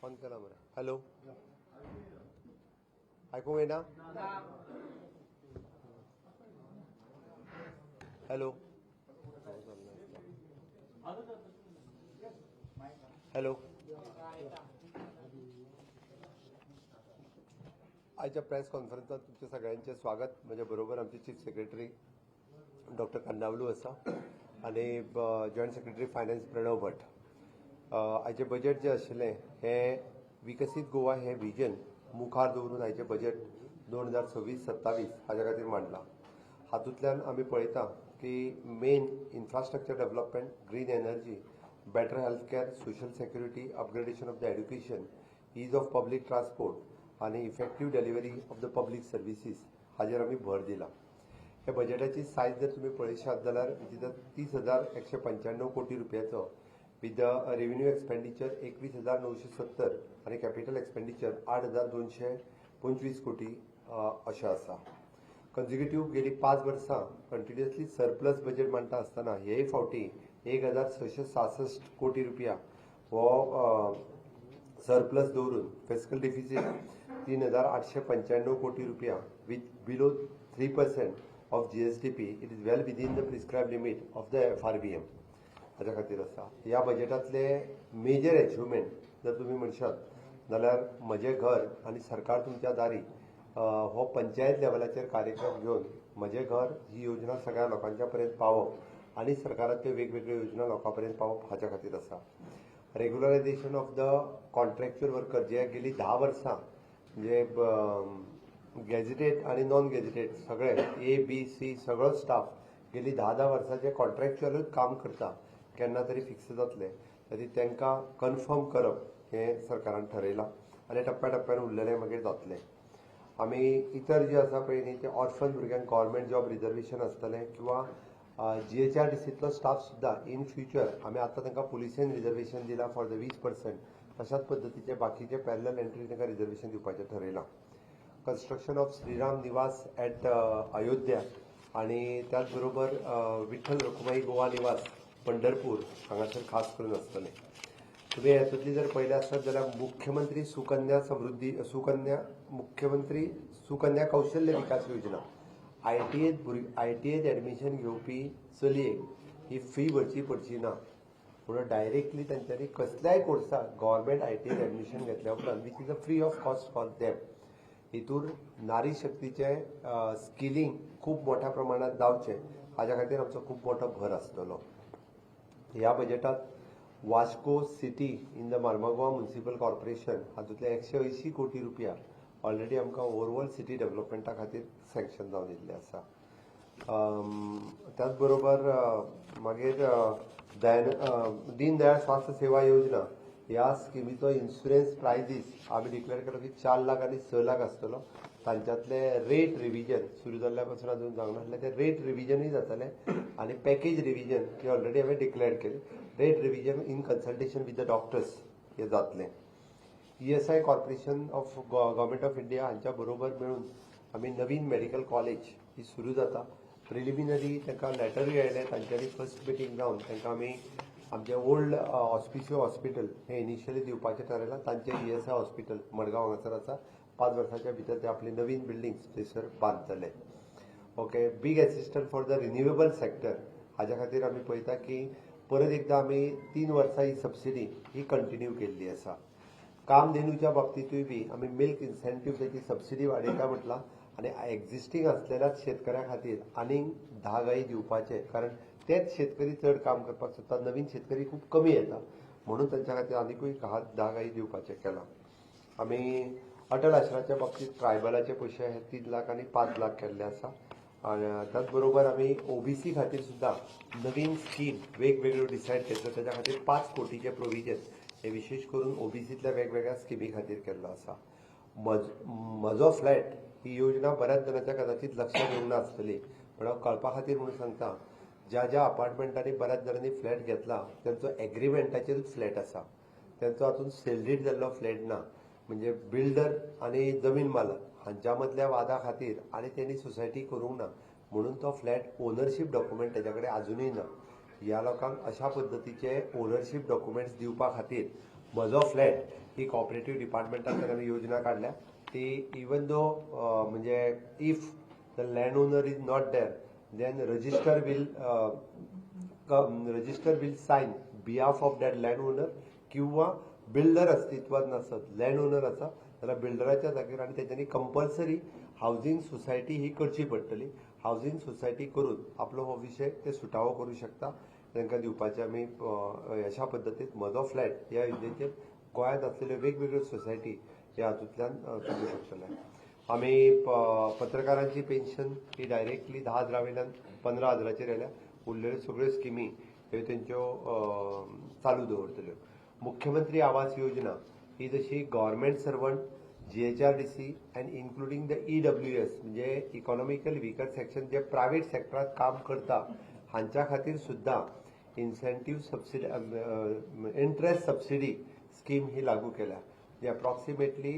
On करा मरे. Hello, ऐकूंक येना? Hello hello. आजच्या प्रेस कॉन्फरन्सात तुमच्या सगळ्यांचे स्वागत. म्हजे बरोबर आमचे चीफ सेक्रेटरी डॉक्टर कन्नावलू आसा आनी जॉयंट सेक्रेटरी फायनान्स प्रणव भट. आयचे बजेट जे आशिल्लें हें विकसीत गोवा हें विजन मुखार दवरून आयचें बजेट 2026-27 हाज्या खातीर मांडलां. हातूंतल्यान आमी पळयता की main infrastructure development, green energy, better health care, social security, upgradation of the education, ease of public transport आनी effective delivery of the public services हाजेर आमी भर दिला. हे बजेटाची सायज जर तुमी पळयशात जाल्यार 30,195 कोटी रुपयाचो विथ द रेव्हेन्यू एक्सपेंडिचर 21,970 आनी कॅपिटल एक्सपेंडिचर 8,225 कोटी अशें आसा. कन्झिक्युटीव गेली 5 वर्सां कंटिन्युअसली सरप्लस बजेट मांडटा आसतना हेय फावटी 1,666 कोटी रुपया हो सरप्लस दवरून फिस्कल डिफिसीट 3,895 कोटी रुपया with below 3% of GSDP. It is well within the prescribe limit of the FRBM. हाज्या खातीर आसा. ह्या बजेटांतले मेजर अचिव्हमेंट जर तुमी म्हणशात जाल्यार म्हजें घर आनी सरकार तुमच्या दारी हो पंचायत लेवलाचेर कार्यक्रम घेवन म्हजें घर ही योजना सगळ्या लोकांच्या पर्यंत पावप आनी सरकाराच्यो वेगवेगळ्यो योजना लोकां पर्यंत पावप हाच्या खातीर आसा. Regularisation of the contractual worker जे गेली 10 वर्सां म्हणजे गॅझेटेड आनी नॉन गॅझेटेड सगळे A-B-C सगळो स्टाफ गेली 10 वर्सांचे कॉन्ट्रॅक्च्युअलूच काम करता केन्ना तरी फिक्स जातले तरी तांकां कन्फर्म करप हें सरकारान ठरयलां आनी टप्प्याटप्प्यान उरलेलें मागीर जातलें. आमी इतर जे आसा पळय न्ही ते ऑर्फन भुरग्यांक गव्हर्मेंट जॉब रिजर्वेशन आसतलें किंवा GHRDCतलो स्टाफ सुद्दां इन फ्युचर आमी आतां तांकां पुलिसेन रिजर्वेशन दिलां फॉर द 20%. तशाच पद्दतीचे बाकीचे पॅरलल एंट्री तांकां रिजर्वेशन दिवपाचें ठरयलां. कन्स्ट्रक्शन ऑफ श्रीराम निवास एट अयोध्या आनी त्याच बरोबर विठ्ठल रखुमाई गोवा निवास पंढरपूर हांगासर खास करून आसतलें. तुमी हेतूंतली जर पळयलें आसत जाल्यार मुख्यमंत्री सुकन्या कौशल्य विकास योजना ITAत एडमिशन घेवपी चलयेक ही फी भरची पडची ना म्हणून डायरेक्टली तांच्यांनी कसल्याय कोर्साक गव्हर्मेंट ITAत एडमिशन घेतल्या उपरांत which is a free of cost for them. हितून नारी शक्तीचें स्किलिंग खूब मोठ्या प्रमाणात जावचें हाज्या खातीर आमचो खूब मोठो भर आसतलो. ह्या बजेटांत Vasco city in the Mormugao municipal corporation हातूंतले 180 कोटी रुपया ऑलरेडी आमकां ओवरऑल सिटी डेव्हलपमेंटा खातीर सँक्शन जावन येयल्ले आसा. त्याच बरोबर मागीर दीन दयाळ स्वास्थ्य सेवा योजना ह्या स्किमीचो इन्शुरन्स प्रायजीस आमी डिक्लेअर केलो की 4 लाख आनी 6 लाख आसतलो. तांच्यातले रेट रिव्हिजन सुरू जाल्ल्या पासून अजून जावंक नासलें ते रेट रिव्हिजनूय जातलें आनी पॅकेज रिव्हिजन हे ऑलरेडी हांवें डिक्लेअर केलें. Rate revision in consultation with the doctors हे जातलें. ESI corporation of government of India हांच्या बरोबर मेळून आमी नवीन मेडिकल कॉलेज ही सुरू जाता. प्रिलिमिनरी तांकां लेटरूय आयलें. तांच्यांनी फर्स्ट मिटींग जावन तांकां आमी आमचें ओल्ड ऑस्पिशियो हॉस्पिटल हें इनिशियली दिवपाचें थारायलां. तांचें ESI हॉस्पिटल मडगांव हांगासर आसा. 5 वर्सांच्या भितर ते आपली नवीन बिल्डिंग्स थंयसर बांदतले. Okay. Big assistant for the renewable sector हाज्या खातीर आमी पळयता की परत एकदां आमी 3 वर्सां ही सबसिडी ही कंटिन्यू केल्ली आसा. कामधेनूच्या बाबतींतूय बी आमी मिल्क इन्सेंटिव्ह त्याची सबसिडी वाडयता म्हटलां आनी एक्झिस्टींग आसलेल्या शेतकऱ्या खातीर आनीक 10 गायी दिवपाचे कारण तेच शेतकरी चड काम करपाक सोदतात. नवीन शेतकरी खूब कमी येता म्हणून तांच्या खातीर आनीकूय 10 गायी दिवपाचें केलां. आमी अटल आश्रमाच्या बाबतींत ट्रायबलाचे पयशे हे 3 लाख आनी 5 लाख केल्ले आसा. त्याच बरोबर आमी OBC खातीर सुद्दां नवीन स्कीम वेगवेगळ्यो डिसायड केल्ल्यो. ताच्या खातीर 5 कोटीचे प्रोविजन हे विशेष करून OBCतल्या वेगवेगळ्या स्किमी खातीर केल्लो आसा. म्हजो फ्लॅट ही योजना बऱ्याच जाणांच्या कदाचित लक्षात येवंक नासतली पण हांव कळपा खातीर म्हणून सांगता ज्या अपार्टमेंटांनी बऱ्याच जाणांनी फ्लॅट घेतला तांचो एग्रीमेंटाचेरूच फ्लॅट आसा. तांचो हातूंत सेल्डीड जाल्लो फ्लॅट ना. म्हणजे बिल्डर आनी जमीन मालक हांच्या मदल्या वादा खातीर आनी तेणी सोसायटी करूंक ना म्हणून तो फ्लॅट ओनरशीप डॉक्युमेंट ताच्या कडेन आजुनूय ना. ह्या लोकांक अशा पद्दतीचे ओनरशीप डॉक्युमेंट्स दिवपा खातीर म्हजो फ्लॅट ही कॉपरेटिव्ह डिपार्टमेंटान आमी योजना काढल्या ती इवन दो म्हणजे if the land owner is not there then register will sign behalf of that land owner किंवा बिल्डर अस्तित्वात नसत लँड ओनर आसा जाल्यार बिल्डराच्या जागेर आनी तेच्यांनी कंपल्सरी हावजींग सोसायटी ही करची पडटली. हावजींग सोसायटी करून आपलो हो विषय ते सुटावो करू शकता. तांकां दिवपाचे आमी अशा पद्दतीन म्हजो फ्लॅट ह्या योजनेचेर गोंयांत आसलेल्यो वेगवेगळ्यो सोसायटी ह्या हातूंतल्यान करूं शकतले. आमी पत्रकारांची पेन्शन ही डायरेक्टली 10,000 वयल्यान 15,000चेर येयल्या. उरलेल्यो सगळ्यो स्किमी ह्यो तेंच्यो चालू दवरतल्यो. मुख्यमंत्री आवास योजना ही जशी government servant GHRDC and including the EWS म्हणजे इकॉनॉमिकल विकर सेक्शन जे प्रायव्हेट सेक्टरात काम करता हांच्या खातीर सुद्धा incentive subsidy interest subsidy scheme ही लागू केल्या. म्हणजे अप्रॉक्सिमेटली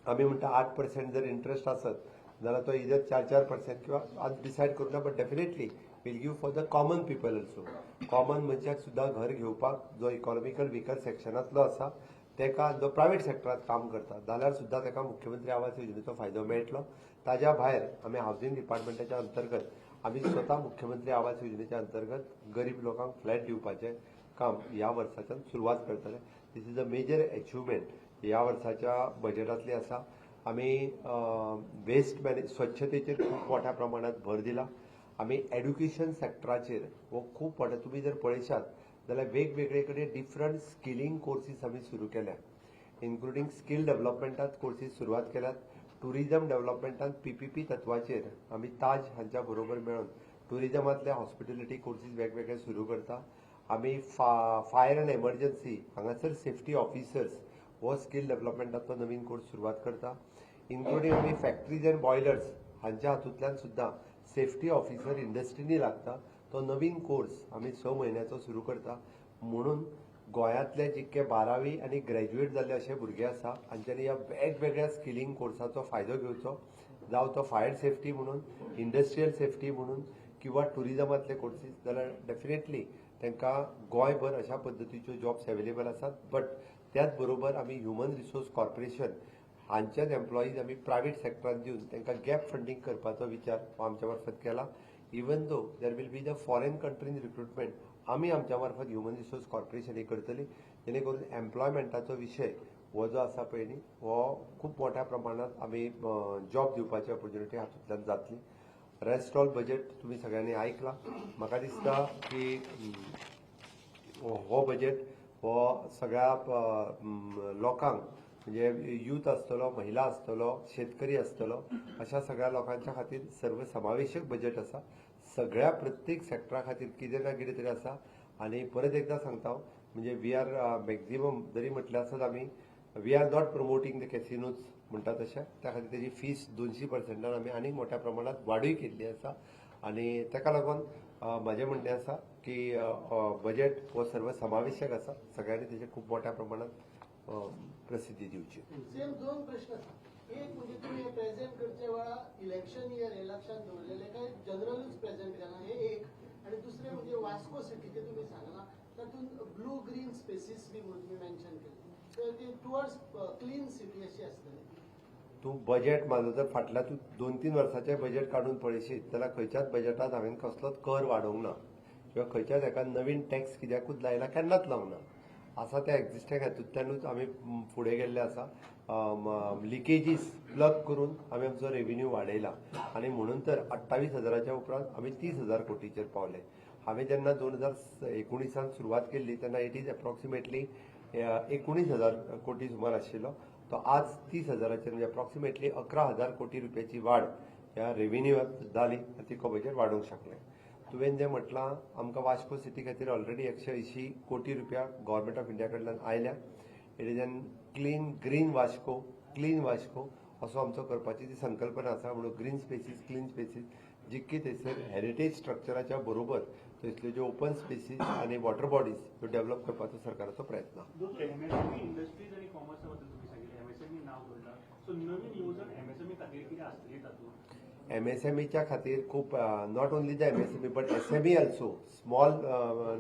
आमी म्हणटा 8% जर इंटरेस्ट आसत जाल्यार तो इधर 4% किंवा आज डिसायड करूं ना but definitely will give for the common people also. Common मनशाक सुद्धा घर घेवपाक जो इकॉनॉमिकल विकर सेक्शनातलो आसा तेका जो प्रायव्हेट सेक्टरात काम करता जाल्यार सुद्धा तेका मुख्यमंत्री आवास योजनेचो फायदो मेळटलो. ताज्या भायर आमी हावजींग डिपार्टमेंटाच्या अंतर्गत आमी स्वता मुख्यमंत्री आवास योजनेच्या अंतर्गत गरीब लोकांक फ्लॅट दिवपाचें काम ह्या वर्साच्यान सुरवात करतले. दिस इज अ मेजर अचिव्हमेंट ह्या वर्साच्या बजेटांतली आसा. आमी वेस्ट स्वच्छतेचेर खूब मोठ्या प्रमाणात भर दिला. आमी एड्युकेशन सेक्टराचेर हो खूब मोठ्या तुमी जर पळयशात जाल्यार वेगवेगळे कडेन डिफरंट स्किलिंग कोर्सीस आमी सुरू केल्या. इन्क्लुडिंग स्कील डेव्हलपमेंटात कोर्सीस सुरवात केल्यात. टुरिझम डेव्हलपमेंटात PPP तत्वाचेर आमी ताज हांच्या बरोबर मेळून टुरिझमांतले हॉस्पिटॅलिटी कोर्सीस वेगवेगळे सुरू करता. आमी फायर अँड एमर्जन्सी हांगासर सेफ्टी ऑफिसर्स हो स्कील डेव्हलपमेंटाचो नवीन कोर्स सुरवात करता. इन्क्लुडिंग आमी फॅक्टरीज अँड बॉयलर्स हांच्या हातूंतल्यान सुद्धा सेफ्टी ऑफिसर इंडस्ट्रीनी लागता तो नवीन कोर्स आमी 6 म्हयन्याचो सुरू करता. म्हणून गोंयांतले जितके 12वी आनी ग्रॅज्युएट जाल्ले अशे भुरगे आसा हांच्यांनी ह्या वेगवेगळ्या स्किलिंग कोर्साचो फायदो घेवचो. जावं तो फायर सेफ्टी म्हणून इंडस्ट्रियल सेफ्टी म्हणून किंवा टुरिझमांतले कोर्सीस जाल्यार डेफिनेटली तांकां गोंयभर अशा पद्दतीच्यो जॉब्स अवेलेबल आसात. बट त्याच बरोबर आमी ह्युमन रिसोर्स कॉर्पोरेशन हांचेच एम्प्लॉईज आमी प्रायव्हेट सेक्टरांत दिवन तांकां गॅप फंडींग करपाचो विचार आमच्या मार्फत केला. Even though there will be the foreign countries recruitment आमी आमच्या मार्फत ह्युमन रिसोर्स कॉर्पोरेशन ही करतली जेणे करून एम्प्लॉयमेंटाचो विशय हो जो आसा पळय न्ही हो खूब मोठ्या प्रमाणात आमी जॉब दिवपाची ऑपॉर्च्युनिटी हातूंतल्यान जातली. रेस्ट ऑल बजेट तुमी सगळ्यांनी आयकला. म्हाका दिसता की हो बजेट हो सगळ्या लोकांक म्हणजे यूथ आसतलो महिला आसतलो शेतकरी आसतलो अशा सगळ्या लोकांच्या खातीर सर्वसमावेशक बजेट आसा. सगळ्या प्रत्येक सेक्टरा खातीर कितें ना कितें तरी आसा. आनी परत एकदा सांगता म्हणजे वी आर मॅक्झिमम जरी म्हटल्यार आसत आमी we R not promoting the कॅसिनोज म्हणटा तशें त्या खातीर तेजी फीस 200% आमी आनीक मोठ्या प्रमाणात वाडूय केल्ली आसा. आनी ताका लागून म्हाजें म्हणणें आसा की बजेट हो सर्वसमावेशक आसा. सगळ्यांनी तेजे खूब मोठ्या प्रमाणात प्रसिद्धी दिवची. सेम 2 प्रश्न आसा. एक म्हणजे तुम्ही प्रेझेंट करच्या वेळा इलेक्शन इयर हे लक्षात दवरलेले काय जनरलच प्रेझेंट केला हे एक. आणि दुसरे म्हणजे वास्को सिटीचे तुम्ही सांगला तातूंत ब्लू ग्रीन स्पेसीस बी म्हणून तुम्ही मेन्शन केले. तर ते टुवर्ड्स क्लीन सिटी अशी आसतली. तूं बजेट म्हाजो जर फाटल्या तूं 2-3 वर्साचें बजेट काडून पळयशीत जाल्यार खंयच्याच बजेटांत हांवें कसलोच कर वाडोवंक ना किंवा खंयच्याच एका नवीन टॅक्स कित्याकूच लायला केन्नाच लावंक ना. आसा त्या एक्झिस्टिंग हातूंतल्यानूच आमी फुडें गेल्ले आसा. लिकेजीस प्लग करून आमी आमचो रेव्हेन्यू वाडयला आनी म्हणून तर 28,000च्या उपरांत आमी 30,000 कोटीचेर पावले. हांवें जेन्ना 2019 सुरवात केल्ली तेन्ना इट इज अप्रॉक्सिमेटली 19,000 कोटी सुमार आशिल्लो. तो आज 30,000चेर म्हणजे अप्रॉक्सिमेटली 11,000 कोटी रुपयाची वाड ह्या रेव्हेन्यूत जाली. तिको बजेट वाडोवंक शकलें. तुवें जें म्हटलां आमकां वास्को सिटी खातीर ऑलरेडी 180 कोटी रुपया गव्हर्मेंट ऑफ इंडिया कडल्यान आयल्या. It is an clean Vasco असो आमचो करपाची ती संकल्पना आसा. म्हणून ग्रीन स्पेसीस क्लीन स्पेसीस जितकी थंयसर हेरिटेज स्ट्रक्चराच्या बरोबर थंयसल्यो ज्यो ओपन स्पेसीस आनी वॉटर बॉडीज ह्यो डेव्हलप करपाचो सरकाराचो प्रयत्न आसा. इंडस्ट्रीज आणि कॉमर्सा बद्दल तुम्ही सांगितले MSME नाव जोडला. सो नवीन येवजण MSME खातीर कितें आसतली तातूंत? MSMEच्या खातीर खूब not only the MSME but SME also small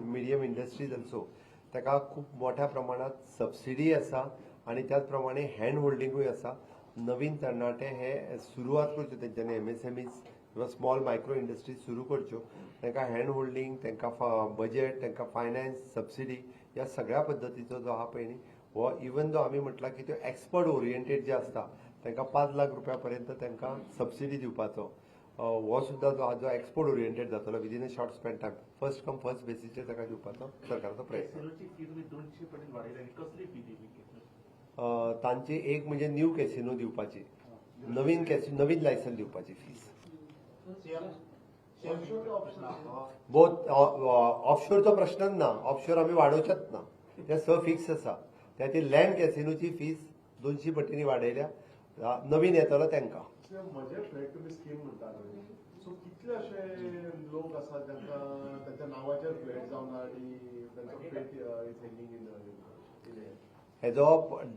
medium industries also ताका खूब मोठ्या प्रमाणात सबसिडी आसा आनी त्याच प्रमाणे हँड होल्डिंगूय आसा. नवीन तरणाटे हे सुरवात करच्यो तेंच्यांनी MSMEs किंवा स्मॉल मायक्रो इंडस्ट्रीज सुरू करच्यो. तांकां हँड होल्डिंग, तांकां बजेट, तांकां फायनान्स, सबसिडी ह्या सगळ्या पद्दतीचो जो आहा पळय न्ही हो इवन जो आमी म्हटला की त्यो एक्सपर्ट ओरिएंटेड जे आसता तांकां 5 लाख रुपया पर्यंत तांकां सबसिडी दिवपाचो हो सुद्दां जो जो एक्सपोर्ट ओरिएंटेड जातलो within a short span time first come first बेसिसचेर ताका दिवपाचो सरकाराचो प्रयत्न. कॅसिनोची फी तुम्ही 200 पटीन वाडयली आणि कसली फी दिली? तांची एक म्हणजे न्यू कॅसिनो दिवपाची, नवीन लायसन दिवपाची फीस. बोथ ऑफशोरचो प्रश्नच ना, ऑफशोर आमी वाडोवचेच ना, ते फिक्स आसा. त्याची लँड कॅसिनोची फीस 200 पटींनी वाडयल्या, नवीन येतलो तांकां. म्हजे फ्लॅट तुमी स्कीम म्हणटा सो कितले अशे लोक आसात जांकां तांच्या नांवाचेर फ्लॅट जावना आनी तांचो फ्लॅट इज हँगींग इन हेजो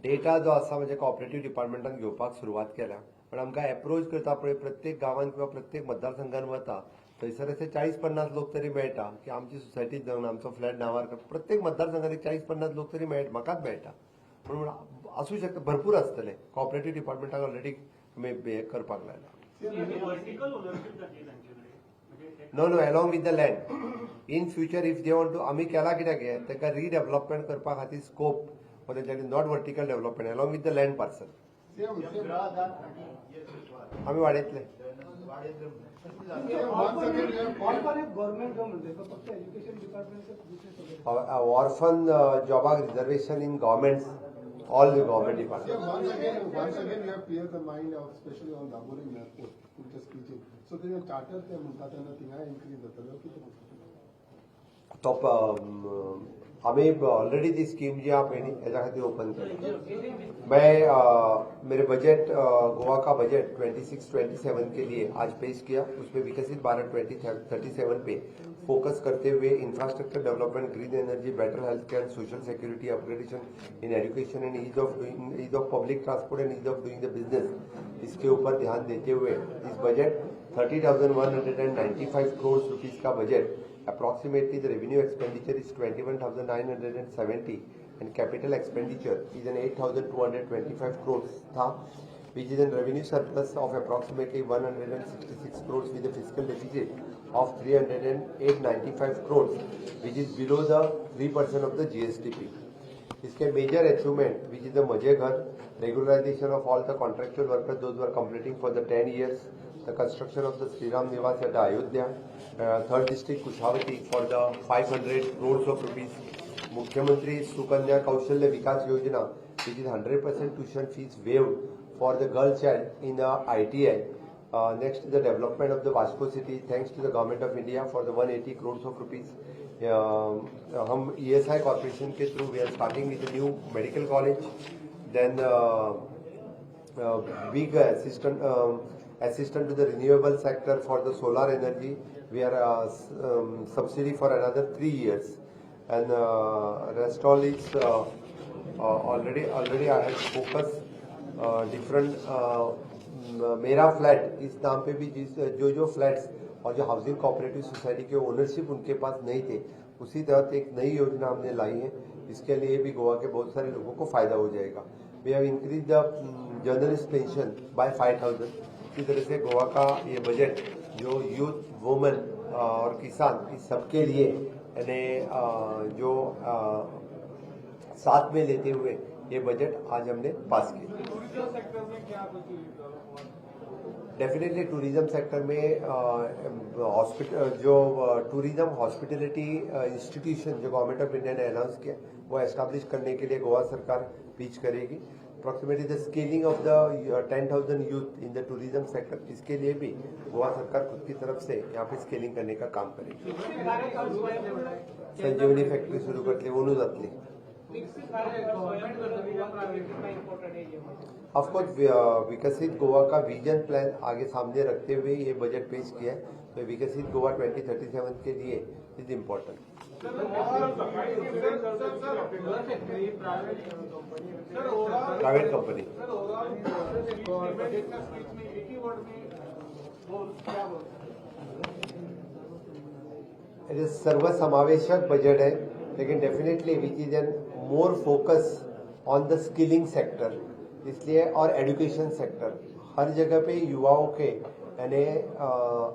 डेटा जो आसा म्हणजे कॉपरेटिव्ह डिपार्टमेंटान घेवपाक सुरवात केल्या. पण आमकां एप्रोच करता पळय प्रत्येक गांवांत किंवा प्रत्येक मतदारसंघात वता थंयसर अशे 40-50 लोक तरी मेळटा की आमची सोसायटीत जावन आमचो फ्लॅट नांवार प्रत्येक मतदारसंघात 40-50 लोक तरी म्हाकाच मेळटा. म्हणून आसूं शकता भरपूर आसतले. कॉपरेटिव्ह डिपार्टमेंटाक ऑलरेडी हे करपाक लायला. वर्टिकल ओनरशिप जातली तांचे कडेन? No along with the land. In future if they want to आमी केला कित्याक हे तांकां रिडेव्हलपमेंट करपा खातीर स्कोप फॉर तेंच्यांनी not vertical development along with the land parcel आमी वाडयतले. ऑर्फन जॉबाक reservation in government all the government departments. Once again, you have cleared the mind, especially on Dabolim Airport, तुमच्या स्पीचीन. सो ते charter ते म्हणतात तेन्ना थिंगाय increase जातलो कितें? टॉप आमी ऑलरेडी ती स्कीम जी आहा पळय न्ही हेच्या खातीर ओपन केली. मेरे बजट गोवा का बजट 26-27 के लिए आज पेश किया. उसमें विकसित भारत 2037 पे फोकस करते हुए infrastructure development, green energy, better health care, social security, upgradation in education and ease of public transport and ease of doing the business, इसके ऊपर ध्यान देते हुए इस बजट 30,195 करोड़ रुपीज का budget. Approximately the revenue expenditure is 21,970 and capital expenditure is an 8,225 crores था, which is a revenue surplus of approximately 166 crores with a fiscal deficit of 308.95 crores, which is below the 3% of the GSTP. इसके major achievement which is the मजे घर, regularization of all the contractual workers those who are completing for the 10 years, the construction of the Sriram Niwas at Ayodhya, 3rd district Kushavati for the 500 crores of rupees, Mukhyamantri Sukanya Kaushalya Vikas Yojana which is 100% tuition fees waived for the girl child in the ITI. Next is the development of the Vasco city thanks to the government of India for the 180 crores of rupees. हम ESI corporation के through we are starting with a new medical college, then big assistant to the renewable sector for the solar energy. We are subsidy for another 3 years, and rest all is already I have focused different मेरा flat इस नाम पे भी जो flats और जो housing cooperative society के ownership उनके pass नहीं थे उसी तहत एक नई योजना हमने लाई है. इसके लिए भी गोवा के बहुत सारे लोगों को फायदा हो जाएगा. We have increase the journalist pension by 5,000. इसी तरह से गोवा का ये बजट जो यूथ, वुमेन और किसान इस सबके लिए यानी जो साथ में लेते हुए ये बजट आज हमने पास किया. डेफिनेटली टूरिज्म सेक्टर में हॉस्पिटल जो टूरिज्म हॉस्पिटलिटी इंस्टीट्यूशन जो गवर्नमेंट ऑफ इंडिया ने अनाउंस किया वो एस्टैब्लिश करने के लिए गोवा सरकार पिच करेगी. Approximately the scaling of the 10,000 youth in the tourism sector, इसके लिए भी गोवा सरकार खुद की तरफ से यहाँ पे स्केलिंग करने का काम करेगी. संजीवनी फैक्ट्री सुरू करतली, ओनू जातली. ऑफकोर्स विकसित गोवा का विजन प्लान आगे सामने रखते हुए ये बजट पेश किया है. तो विकसित गोवा 2037 के लिए इज इम्पोर्टेंट. प्राइवेट कंपनी सर्वसमावेशक बजट है. लेकिन definitely which is an more focus on the skilling sector, इसलिए और एजुकेशन सेक्टर हर जगह पे युवाओं के यानी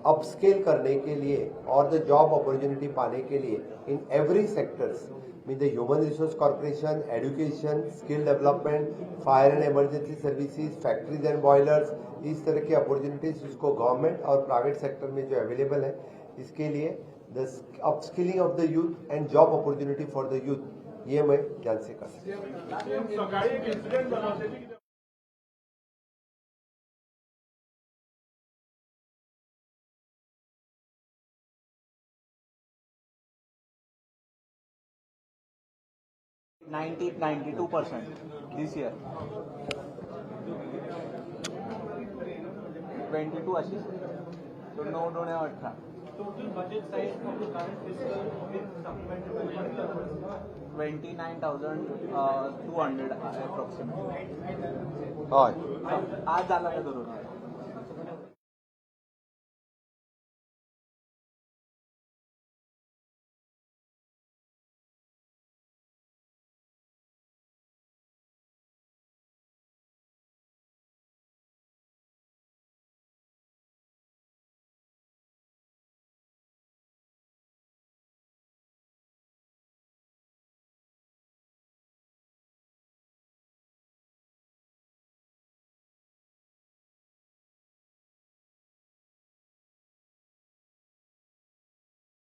अपस्केल करने के लिए और द जॉब अपॉर्चुनिटी पाने के लिए in every sectors mean the human resource corporation, education, skill development, fire and emergency services, factories and boilers, इस तरह की अपॉर्चुनिटीज जिसको गवर्नमेंट और प्राइवेट सेक्टर में जो अवेलेबल है, इसके लिए the upskilling of the youth end job opportunity for the youth, ये मैं ध्यान से कर सकता हूं। सकाळी एक इन्सिडेंट झाला होता की 92% this year. 22 अशी so 9 दोन 18. total budget size for the current fiscal with supplementary budget 29,200 approximately. हय आज झाला का करून